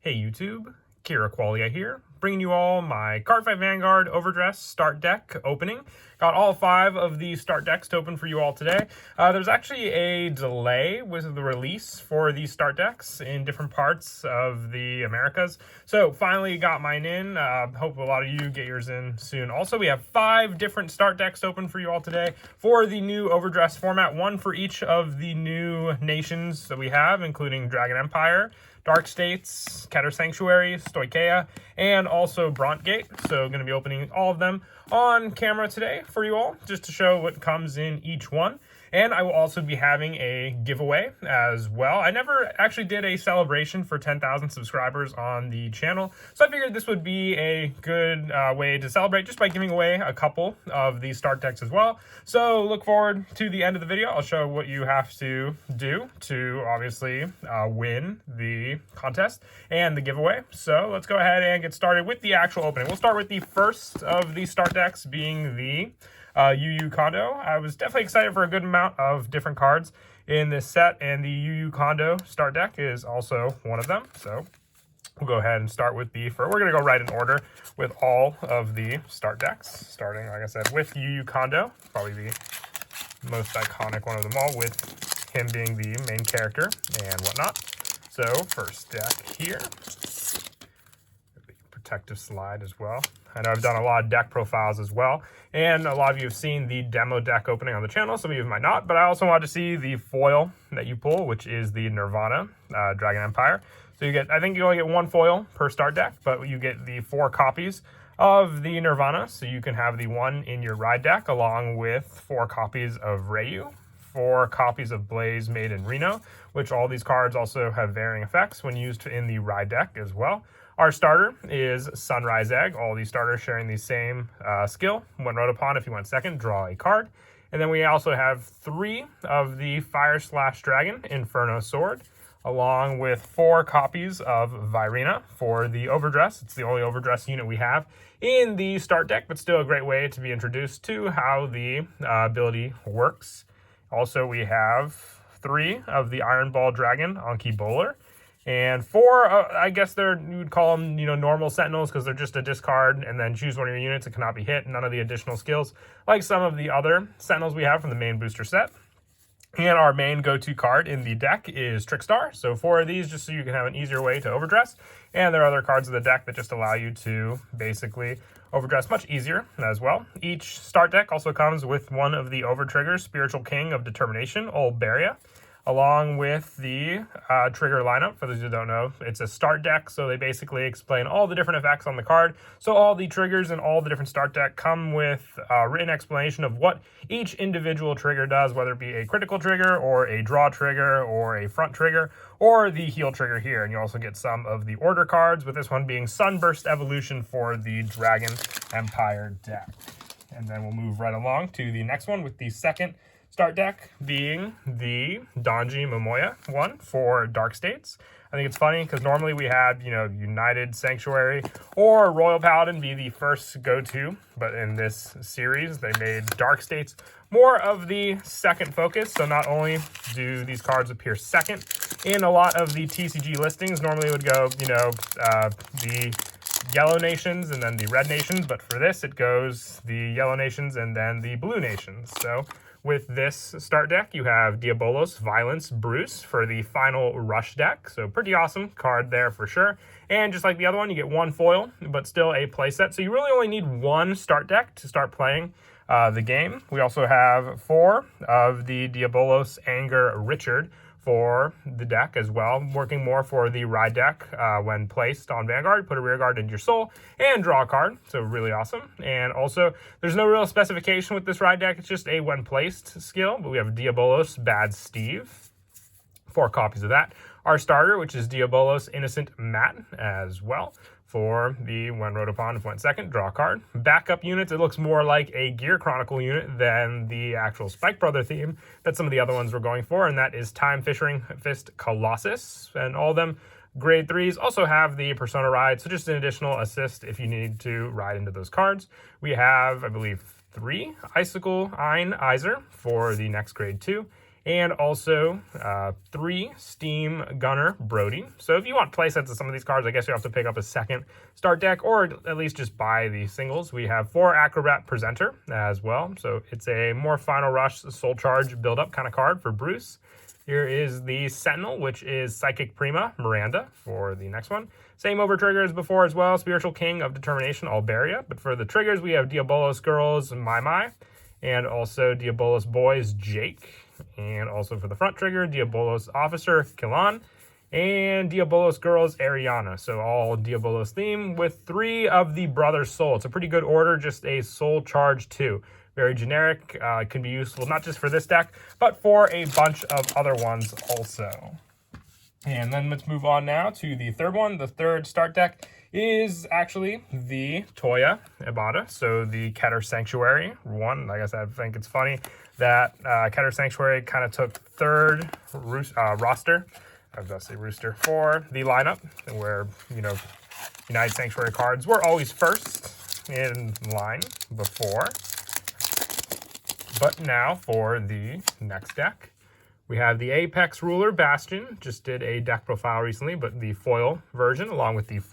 Hey YouTube, Kira Qualia here, bringing you all my Cardfight Vanguard Overdress start deck opening. Got all 5 of the start decks to open for you all today. There's actually a delay with the release for these start decks in different parts of the Americas. So finally got mine in. Hope a lot of you get yours in soon. Also, we have 5 different start decks open for you all today for the new Overdress format. 1 for each of the new nations that we have, including Dragon Empire, Dark States, Keter Sanctuary, Stoichia, and also Brontgate. So going to be opening all of them on camera today for you all, just to show what comes in each one. And I will also be having a giveaway as well. I never actually did a celebration for 10,000 subscribers on the channel, so I figured this would be a good way to celebrate just by giving away a couple of these start decks as well. So look forward to the end of the video. I'll show what you have to do to obviously win the contest and the giveaway. So let's go ahead and get started with the actual opening. We'll start with the first of the start decks being the Uuu Condo. I was definitely excited for a good amount of different cards in this set, and the Uuu Condo start deck is also one of them. So we'll go ahead and start with the first. We're going to go right in order with all of the start decks, starting, like I said, with Uuu Condo, probably the most iconic one of them all, with him being the main character and whatnot. So first deck here. Protective slide as well. I know I've done a lot of deck profiles as well, and a lot of you have seen the demo deck opening on the channel. Some of you might not, but I also wanted to see the foil that you pull, which is the Nirvana Dragon Empire. So you get, I think you only get 1 foil per start deck, but you get the 4 copies of the Nirvana, so you can have the 1 in your ride deck along with 4 copies of Ryu, 4 copies of Blaze made in Reno, which all these cards also have varying effects when used in the ride deck as well. Our starter is Sunrise Egg. All these starters sharing the same skill. When rode upon, if you want second, draw a card. And then we also have 3 of the Fire Slash Dragon Inferno Sword, along with 4 copies of Virina for the Overdress. It's the only Overdress unit we have in the start deck, but still a great way to be introduced to how the ability works. Also, we have 3 of the Iron Ball Dragon Anki Bowler, and 4, I guess you would call them, normal Sentinels, because they're just a discard and then choose one of your units. It cannot be hit. None of the additional skills, like some of the other Sentinels we have from the main booster set. And our main go-to card in the deck is Trickstar. So 4 of these, just so you can have an easier way to overdress. And there are other cards in the deck that just allow you to basically overdress much easier as well. Each start deck also comes with 1 of the over triggers, Spiritual King of Determination, Old Beria, along with the trigger lineup. For those who don't know, it's a start deck, so they basically explain all the different effects on the card. So all the triggers and all the different start deck come with a written explanation of what each individual trigger does, whether it be a critical trigger or a draw trigger or a front trigger or the heal trigger here. And you also get some of the order cards, with this one being Sunburst Evolution for the Dragon Empire deck. And then we'll move right along to the next one with the second start deck being the Donji Momoya one for Dark States. I think it's funny because normally we had, United Sanctuary or Royal Paladin be the first go-to, but in this series they made Dark States more of the second focus. So not only do these cards appear second in a lot of the TCG listings, normally it would go, the yellow nations and then the red nations, but for this it goes the yellow nations and then the blue nations. So with this start deck, you have Diabolos Violence Bruce for the final rush deck. So pretty awesome card there for sure. And just like the other one, you get 1 foil, but still a playset. So you really only need 1 start deck to start playing the game. We also have 4 of the Diabolos Anger Richard for the deck as well, working more for the ride deck when placed on Vanguard. Put a rear guard into your soul and draw a card, so really awesome. And also, there's no real specification with this ride deck, it's just a when placed skill, but we have Diabolos Bad Steve, 4 copies of that. Our starter, which is Diabolos Innocent Matt as well, for the when rode upon, if went second, draw a card. Backup units, it looks more like a Gear Chronicle unit than the actual Spike Brother theme that some of the other ones were going for, and that is Time Fist Colossus. And all of them grade 3s also have the Persona Ride, so just an additional assist if you need to ride into those cards. We have, I believe, 3 Icicle Ein Iser for the next grade 2, and also 3 Steam Gunner Brody. So if you want playsets of some of these cards, I guess you have to pick up a second start deck, or at least just buy the singles. We have 4 Acrobat Presenter as well. So it's a more Final Rush Soul Charge build-up kind of card for Bruce. Here is the Sentinel, which is Psychic Prima Miranda for the next one. Same over trigger as before as well. Spiritual King of Determination Alberia. But for the triggers, we have Diabolos Girls Mai, and also Diabolos Boys Jake. And also for the front trigger, Diabolos Officer Killan, and Diabolos Girls Ariana. So all Diabolos theme with 3 of the Brother Soul. It's a pretty good order, just a Soul Charge 2. Very generic, can be useful not just for this deck, but for a bunch of other ones also. And then let's move on now to the third one. The third start deck is actually the Toya Ibata, so the Keter Sanctuary one. Like I said, I think it's funny that Keter Sanctuary kind of took third roster, I was going to say rooster, for the lineup, where, you know, United Sanctuary cards were always first in line before. But now for the next deck, we have the Apex Ruler Bastion. Just did a deck profile recently, but the foil version, along with the 3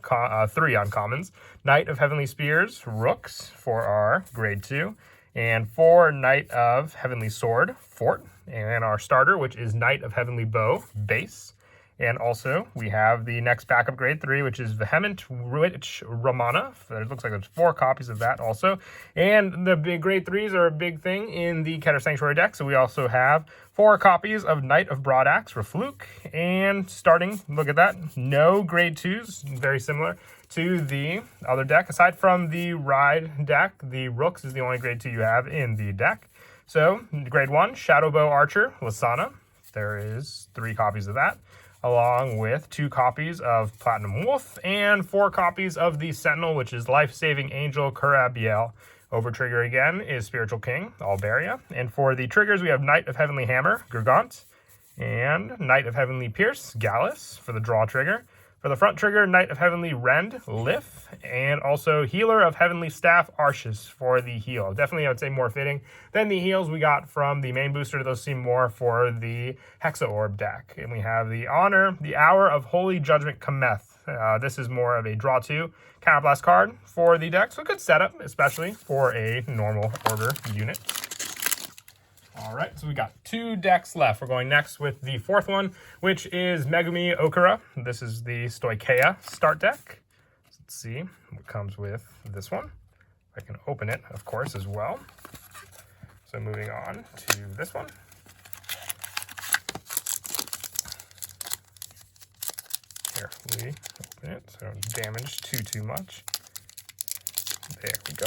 uncommons. Knight of Heavenly Spears, Rooks for our grade 2, and 4 Knight of Heavenly Sword, Fort, and our starter, which is Knight of Heavenly Bow, Base. And also, we have the next backup grade 3, which is Vehement Witch Ramana. It looks like there's 4 copies of that also. And the big grade 3s are a big thing in the Keter Sanctuary deck. So we also have 4 copies of Knight of Broadaxe for Fluke. And starting, look at that, no grade 2s, very similar to the other deck. Aside from the Ride deck, the Rooks is the only grade 2 you have in the deck. So, grade 1, Shadowbow Archer Lasana. There is 3 copies of that, along with 2 copies of Platinum Wolf and 4 copies of the Sentinel, which is Life-Saving Angel Kurabiel. Over trigger again is Spiritual King, Alberia. And for the triggers, we have Knight of Heavenly Hammer, Gurgant, and Knight of Heavenly Pierce, Gallus, for the draw trigger. For the front trigger, Knight of Heavenly Rend, Lif, and also Healer of Heavenly Staff, Arshis, for the heal. Definitely, I would say, more fitting than the heals we got from the main booster. Those seem more for the Hexa Orb deck. And we have the Honor, the Hour of Holy Judgment Cometh. This is more of a draw 2 counterblast card for the deck. So a good setup, especially for a normal order unit. All right, so we got 2 decks left. We're going next with the 4th one, which is Megumi Okura. This is the Stoichia start deck. Let's see what comes with this one. I can open it, of course, as well. So moving on to this one. Carefully open it so I don't damage too much. There we go.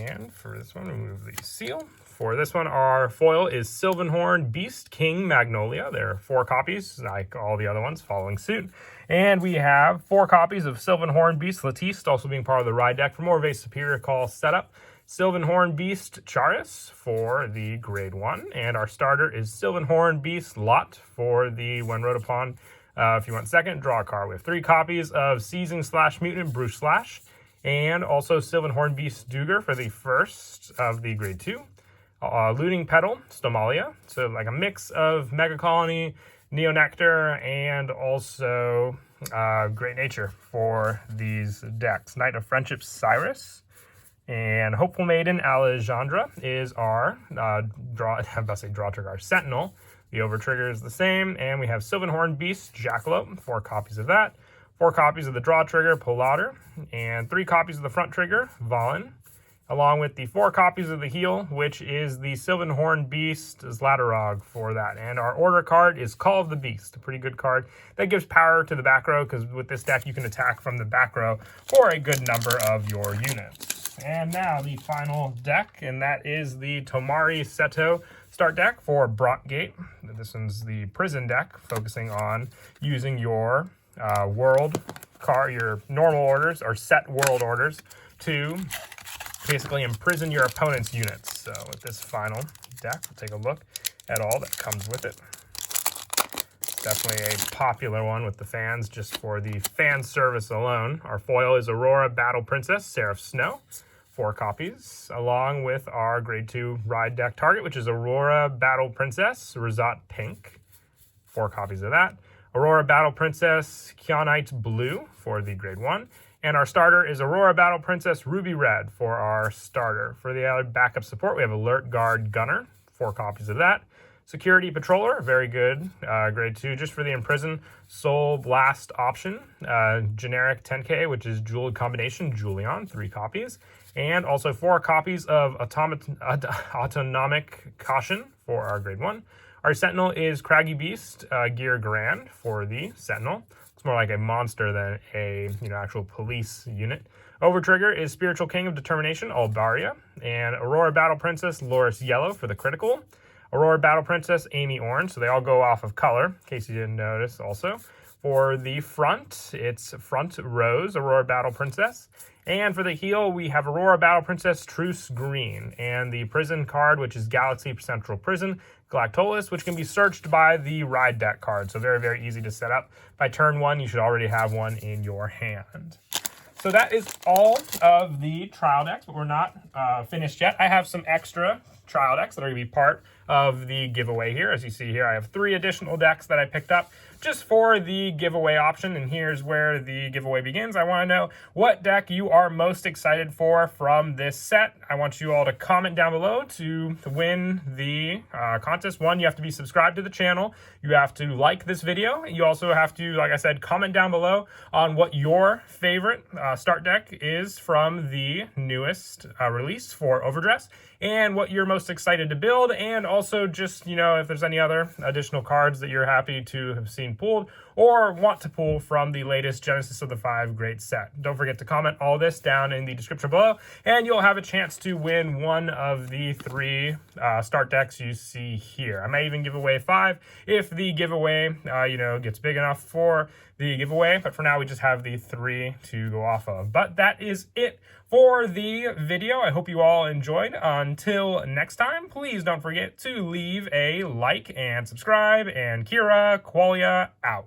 And for this one, remove the seal. For this one, our foil is Sylvanhorn Beast King Magnolia. There are 4 copies, like all the other ones, following suit. And we have 4 copies of Sylvanhorn Beast Latiste, also being part of the Ride deck for more of a Superior Call setup. Sylvanhorn Beast Charis for the grade 1. And our starter is Sylvanhorn Beast Lot for the When Rode Upon. If you want second, draw a card. We have 3 copies of Seizing Slash Mutant Bruce Slash. And also Sylvanhorn Beast Duger for the first of the grade 2. Looting Petal, Stomalia. So like a mix of Mega Colony, Neonectar, and also Great Nature for these decks. Knight of Friendship Cyrus. And Hopeful Maiden Alejandra is our draw trigger, our Sentinel. The over trigger is the same. And we have Sylvanhorn Beast Jackalope, 4 copies of that. 4 copies of the draw trigger, Polader, and 3 copies of the front trigger, Valen, along with the 4 copies of the heal, which is the Sylvanhorn Beast Zlatarog for that. And our order card is Call of the Beast, a pretty good card that gives power to the back row, because with this deck you can attack from the back row for a good number of your units. And now the final deck, and that is the Tomari Seto start deck for Brockgate. This one's the prison deck, focusing on using your your normal orders or set world orders to basically imprison your opponent's units. So with this final deck, we'll take a look at all that comes with it. Definitely a popular one with the fans, just for the fan service alone. Our foil is Aurora Battle Princess, Seraph Snow. 4 copies, along with our grade 2 ride deck target, which is Aurora Battle Princess Resort Pink. 4 copies of that. Aurora Battle Princess Kyanite Blue for the grade 1. And our starter is Aurora Battle Princess Ruby Red for our starter. For the other backup support, we have Alert Guard Gunner, 4 copies of that. Security Patroller, very good, grade 2, just for the Imprison Soul Blast option. Generic 10K, which is Jeweled Combination, Julian, 3 copies. And also 4 copies of Autonomic Caution for our grade 1. Our Sentinel is Craggy Beast, Gear Grand for the Sentinel. It's more like a monster than a actual police unit. Overtrigger is Spiritual King of Determination, Albaria. And Aurora Battle Princess Loris Yellow for the critical. Aurora Battle Princess Amy Orange, so they all go off of color, in case you didn't notice also. For the front, it's Front Rose, Aurora Battle Princess. And for the heel, we have Aurora Battle Princess Truce Green. And the prison card, which is Galaxy Central Prison, Galactolus, which can be searched by the ride deck card. So very, very easy to set up. By turn 1, you should already have one in your hand. So that is all of the trial decks, but we're not finished yet. I have some extra trial decks that are going to be part of the giveaway here. As you see here, I have 3 additional decks that I picked up just for the giveaway option, and here's where the giveaway begins. I want to know what deck you are most excited for from this set. I want you all to comment down below to win the contest. 1, you have to be subscribed to the channel. You have to like this video. You also have to, like I said, comment down below on what your favorite start deck is from the newest release for Overdress, and what you're most excited to build, and also just, if there's any other additional cards that you're happy to have seen pulled or want to pull from the latest Genesis of the 5 Great set. Don't forget to comment all this down in the description below, and you'll have a chance to win one of the 3 start decks you see here. I may even give away 5 if the giveaway, gets big enough for the giveaway, but for now we just have the 3 to go off of. But that is it for the video. I hope you all enjoyed. Until next time, please don't forget to leave a like and subscribe, and Kira Qualia out.